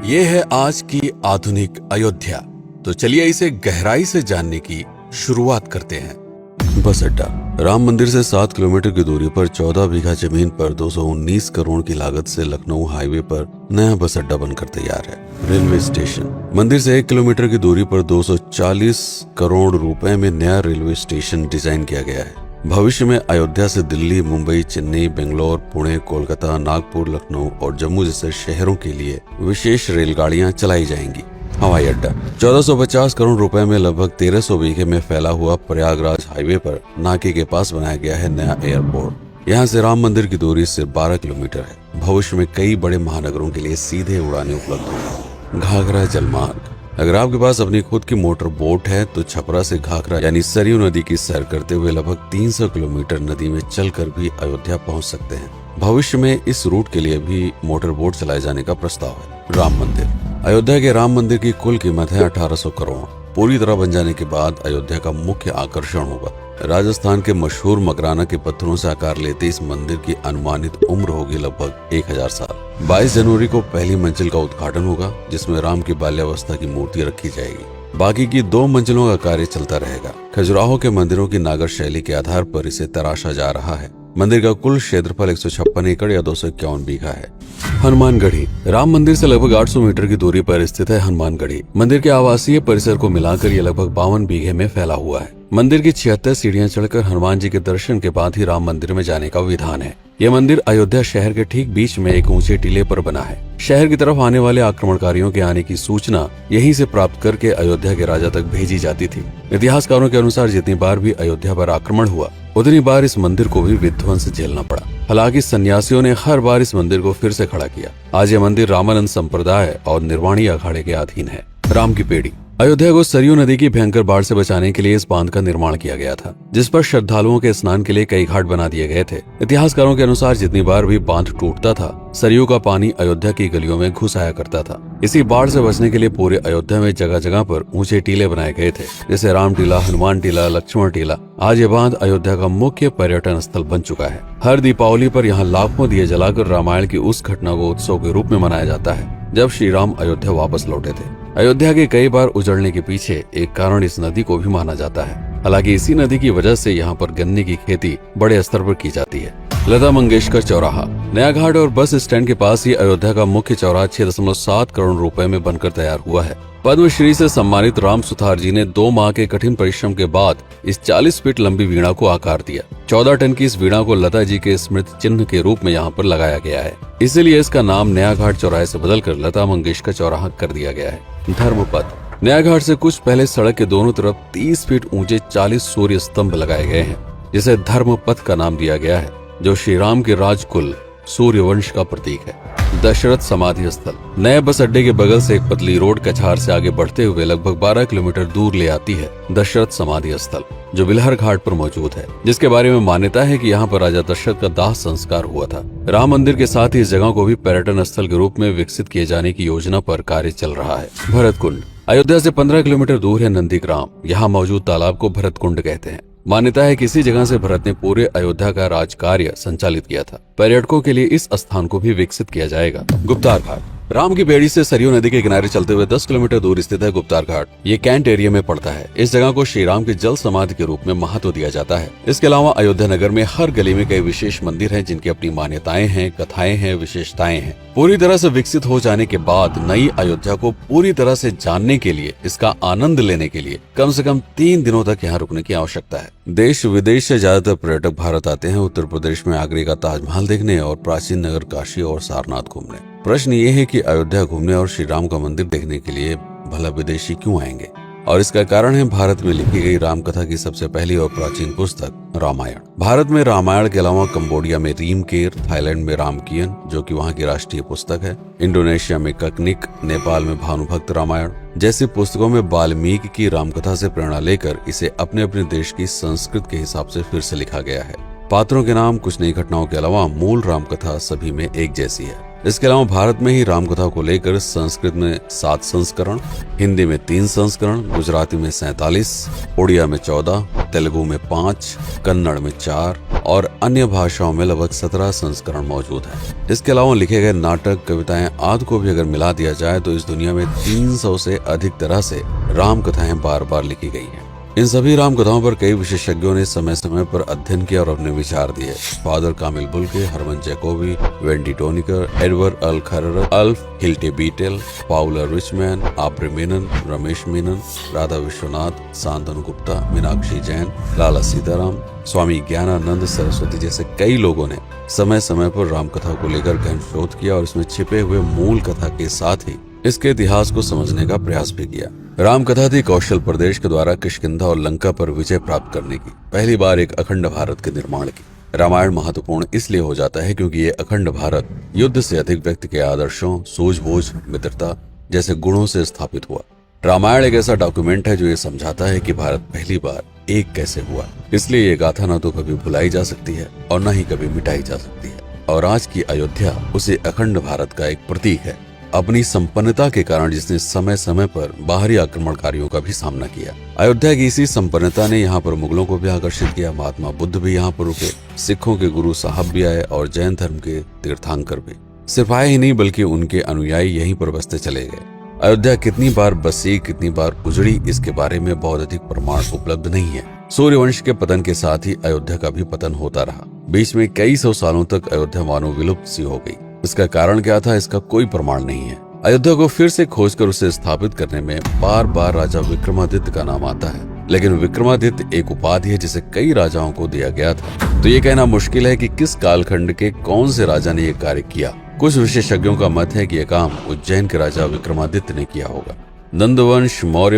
ये है आज की आधुनिक अयोध्या। तो चलिए इसे गहराई से जानने की शुरुआत करते हैं। बस अड्डा। राम मंदिर से 7 किलोमीटर की दूरी पर 14 बीघा जमीन पर 219 करोड़ की लागत से लखनऊ हाईवे पर नया बस अड्डा बनकर तैयार है। Railway station. मंदिर से 1 किलोमीटर की दूरी पर 240 करोड़ रुपए में नया रेलवे स्टेशन डिजाइन किया गया है। भविष्य में अयोध्या से दिल्ली, मुंबई, चेन्नई, बेंगलोर, पुणे, कोलकाता, नागपुर, लखनऊ और जम्मू जैसे शहरों के लिए विशेष रेलगाड़ियां चलाई जाएंगी। हवाई अड्डा। 1450 करोड़ रुपए में लगभग 1300 बीघे में फैला हुआ प्रयागराज हाईवे पर नाके के पास बनाया गया है नया एयरपोर्ट। यहाँ से राम मंदिर की दूरी सिर्फ 12 किलोमीटर है। भविष्य में कई बड़े महानगरों के लिए सीधे उड़ानें उपलब्ध होंगी। घाघरा जलमार्ग। अगर आपके पास अपनी खुद की मोटर बोट है तो छपरा से घाघरा यानी सरयू नदी की सैर करते हुए लगभग 300 किलोमीटर नदी में चलकर भी अयोध्या पहुंच सकते हैं। भविष्य में इस रूट के लिए भी मोटर बोट चलाए जाने का प्रस्ताव है। राम मंदिर। अयोध्या के राम मंदिर की कुल कीमत है 1800 करोड़। पूरी तरह बन जाने के बाद अयोध्या का मुख्य आकर्षण होगा। राजस्थान के मशहूर मकराना के पत्थरों से आकार लेते इस मंदिर की अनुमानित उम्र होगी लगभग 1000 साल। 22 जनवरी को पहली मंजिल का उद्घाटन होगा, जिसमें राम की बाल्यावस्था की मूर्ति रखी जाएगी। बाकी की 2 मंजिलों का कार्य चलता रहेगा। खजुराहो के मंदिरों की नागर शैली के आधार पर इसे तराशा जा रहा है। मंदिर का कुल क्षेत्रफल 156 एकड़ या 251 बीघा है। हनुमानगढ़ी। राम मंदिर से लगभग 800 मीटर की दूरी पर स्थित है हनुमानगढ़ी। मंदिर के आवासीय परिसर को मिलाकर यह लगभग 52 बीघे में फैला हुआ है। मंदिर की 76 सीढ़ियां चढ़कर हनुमान जी के दर्शन के बाद ही राम मंदिर में जाने का विधान है। यह मंदिर अयोध्या शहर के ठीक बीच में एक ऊंचे टीले पर बना है। शहर की तरफ आने वाले आक्रमणकारियों के आने की सूचना यहीं से प्राप्त करके अयोध्या के राजा तक भेजी जाती थी। इतिहासकारों के अनुसार जितनी बार भी अयोध्या पर आक्रमण हुआ उतनी बार इस मंदिर को भी विध्वंस झेलना पड़ा। हालांकि सन्यासियों ने हर बार इस मंदिर को फिर से खड़ा किया। आज यह मंदिर रामानंद संप्रदाय और निर्वाणी अखाड़े के अधीन है। राम की पेड़ी। अयोध्या को सरयू नदी की भयंकर बाढ़ से बचाने के लिए इस बांध का निर्माण किया गया था, जिस पर श्रद्धालुओं के स्नान के लिए कई घाट बना दिए गए थे। इतिहासकारों के अनुसार जितनी बार भी बांध टूटता था, सरयू का पानी अयोध्या की गलियों में घुस आया करता था। इसी बाढ़ से बचने के लिए पूरे अयोध्या में जगह जगह पर ऊंचे टीले बनाए गए थे, जैसे राम टीला, हनुमान टीला, लक्ष्मण टीला। आज ये बांध अयोध्या का मुख्य पर्यटन स्थल बन चुका है। हर दीपावली पर यहाँ लाखों दिए जलाकर रामायण की उस घटना को उत्सव के रूप में मनाया जाता है जब श्री राम अयोध्या वापस लौटे थे। अयोध्या के कई बार उजड़ने के पीछे एक कारण इस नदी को भी माना जाता है। हालांकि इसी नदी की वजह से यहाँ पर गन्ने की खेती बड़े स्तर पर की जाती है। लता मंगेशकर चौराहा। नया घाट और बस स्टैंड के पास ही अयोध्या का मुख्य चौराहा 6.7 करोड़ रुपए में बनकर तैयार हुआ है। पद्मश्री से सम्मानित राम सुथार जी ने 2 माह के कठिन परिश्रम के बाद इस 40 फीट लंबी वीणा को आकार दिया। 14 टन की इस वीणा को लता जी के स्मृति चिन्ह के रूप में यहाँ पर लगाया गया है। इसीलिए इसका नाम नया घाट चौराहे से बदलकर लता मंगेशकर चौराहा कर दिया गया है। धर्मपथ। नया घाट से कुछ पहले सड़क के दोनों तरफ 30 फीट ऊंचे 40 सूर्य स्तंभ लगाए गए हैं, जिसे धर्मपथ का नाम दिया गया है, जो श्री राम के राजकुल सूर्यवंश का प्रतीक है। दशरथ समाधि स्थल। नए बस अड्डे के बगल से एक पतली रोड कछार से आगे बढ़ते हुए लगभग 12 किलोमीटर दूर ले आती है दशरथ समाधि स्थल, जो बिलहर घाट पर मौजूद है, जिसके बारे में मान्यता है कि यहाँ पर राजा दशरथ का दाह संस्कार हुआ था। राम मंदिर के साथ ही इस जगह को भी पर्यटन स्थल के रूप में विकसित किए जाने की योजना पर कार्य चल रहा है। भरत कुंड। अयोध्या से 15 किलोमीटर दूर है नंदीग्राम। यहाँ मौजूद तालाब को भरत कुंड कहते हैं। मान्यता है कि इसी जगह से भरत ने पूरे अयोध्या का राज कार्य संचालित किया था। पर्यटकों के लिए इस स्थान को भी विकसित किया जाएगा। गुप्तार घाट। राम की बेड़ी से सरयू नदी के किनारे चलते हुए 10 किलोमीटर दूर स्थित है गुप्तार घाट। ये कैंट एरिया में पड़ता है। इस जगह को श्री राम के जल समाधि के रूप में महत्व दिया जाता है। इसके अलावा अयोध्या नगर में हर गली में कई विशेष मंदिर हैं, जिनकी अपनी मान्यताएं हैं, कथाएं हैं, विशेषताएं हैं। पूरी तरह से विकसित हो जाने के बाद नई अयोध्या को पूरी तरह से जानने के लिए, इसका आनंद लेने के लिए कम से कम 3 दिनों तक यहाँ रुकने की आवश्यकता है। देश विदेश से ज्यादातर पर्यटक भारत आते हैं उत्तर प्रदेश में आगरे का ताजमहल देखने और प्राचीन नगर काशी और सारनाथ घूमने। प्रश्न ये है कि अयोध्या घूमने और श्री राम का मंदिर देखने के लिए भला विदेशी क्यों आएंगे? और इसका कारण है भारत में लिखी गई राम कथा की सबसे पहली और प्राचीन पुस्तक रामायण। भारत में रामायण के अलावा कंबोडिया में रीमकेर, थाईलैंड में रामकियन जो कि वहाँ की राष्ट्रीय पुस्तक है, इंडोनेशिया में ककनिक, नेपाल में भानुभक्त रामायण जैसी पुस्तकों में वाल्मीकि की रामकथा से प्रेरणा लेकर इसे अपने अपने देश की संस्कृत के हिसाब से फिर से लिखा गया है। पात्रों के नाम, कुछ नई घटनाओं के अलावा मूल रामकथा सभी में एक जैसी है। इसके अलावा भारत में ही रामकथा को लेकर संस्कृत में 7 संस्करण, हिंदी में 3 संस्करण, गुजराती में 47, उड़िया में 14, तेलुगु में 5, कन्नड़ में 4 और अन्य भाषाओं में लगभग 17 संस्करण मौजूद हैं। इसके अलावा लिखे गए नाटक, कविताएं आदि को भी अगर मिला दिया जाए तो इस दुनिया में 300 से अधिक तरह से राम कथाएं बार बार लिखी गई हैं। इन सभी राम कथाओं पर कई विशेषज्ञों ने समय समय पर अध्ययन किया और अपने विचार दिए। Father Camille Bulcke, Hermann Jacobi, Wendy Doniger, Edward अल खरर, Alf Hiltebeitel, Paula Richman, Aubrey Menon, Ramesh Menon, Radha Vishwanath, Shantanu Gupta, Meenakshi Jain, Lala Sitaram, Swami Gyanananda Saraswati जैसे कई लोगों ने समय समय पर राम कथा को लेकर गहन शोध किया और इसमें छिपे हुए मूल कथा के साथ ही इसके इतिहास को समझने का प्रयास भी किया। राम कथा थी कौशल प्रदेश के द्वारा किष्किंधा और लंका पर विजय प्राप्त करने की पहली बार एक अखंड भारत के निर्माण की। रामायण महत्वपूर्ण इसलिए हो जाता है क्योंकि ये अखंड भारत युद्ध से अधिक व्यक्ति के आदर्शों, सूझबूझ, मित्रता जैसे गुणों से स्थापित हुआ। रामायण एक ऐसा डॉक्यूमेंट है जो ये समझाता है कि भारत पहली बार एक कैसे हुआ। इसलिए ये गाथा न तो कभी भुलाई जा सकती है और न ही कभी मिटाई जा सकती है। और आज की अयोध्या उसे अखंड भारत का एक प्रतीक है, अपनी संपन्नता के कारण जिसने समय समय पर बाहरी आक्रमणकारियों का भी सामना किया। अयोध्या की इसी संपन्नता ने यहाँ पर मुगलों को भी आकर्षित किया। महात्मा बुद्ध भी यहाँ पर रुके, सिखों के गुरु साहब भी आए और जैन धर्म के तीर्थंकर भी। सिर्फ आए ही नहीं बल्कि उनके अनुयायी यहीं पर बसते चले गए। अयोध्या कितनी बार बसी, कितनी बार उजड़ी, इसके बारे में बहुत अधिक प्रमाण उपलब्ध नहीं है। सूर्यवंश के पतन के साथ ही अयोध्या का भी पतन होता रहा। बीच में कई सौ सालों तक अयोध्या मानो विलुप्त सी हो गई। इसका कारण क्या था, इसका कोई प्रमाण नहीं है। अयोध्या को फिर से खोजकर उसे स्थापित करने में बार बार राजा विक्रमादित्य का नाम आता है, लेकिन विक्रमादित्य एक उपाधि है जिसे कई राजाओं को दिया गया था। तो ये कहना मुश्किल है कि किस कालखंड के कौन से राजा ने यह कार्य किया। कुछ विशेषज्ञों का मत है कि यह काम उज्जैन के राजा विक्रमादित्य ने किया होगा। नंदवंश, मौर्य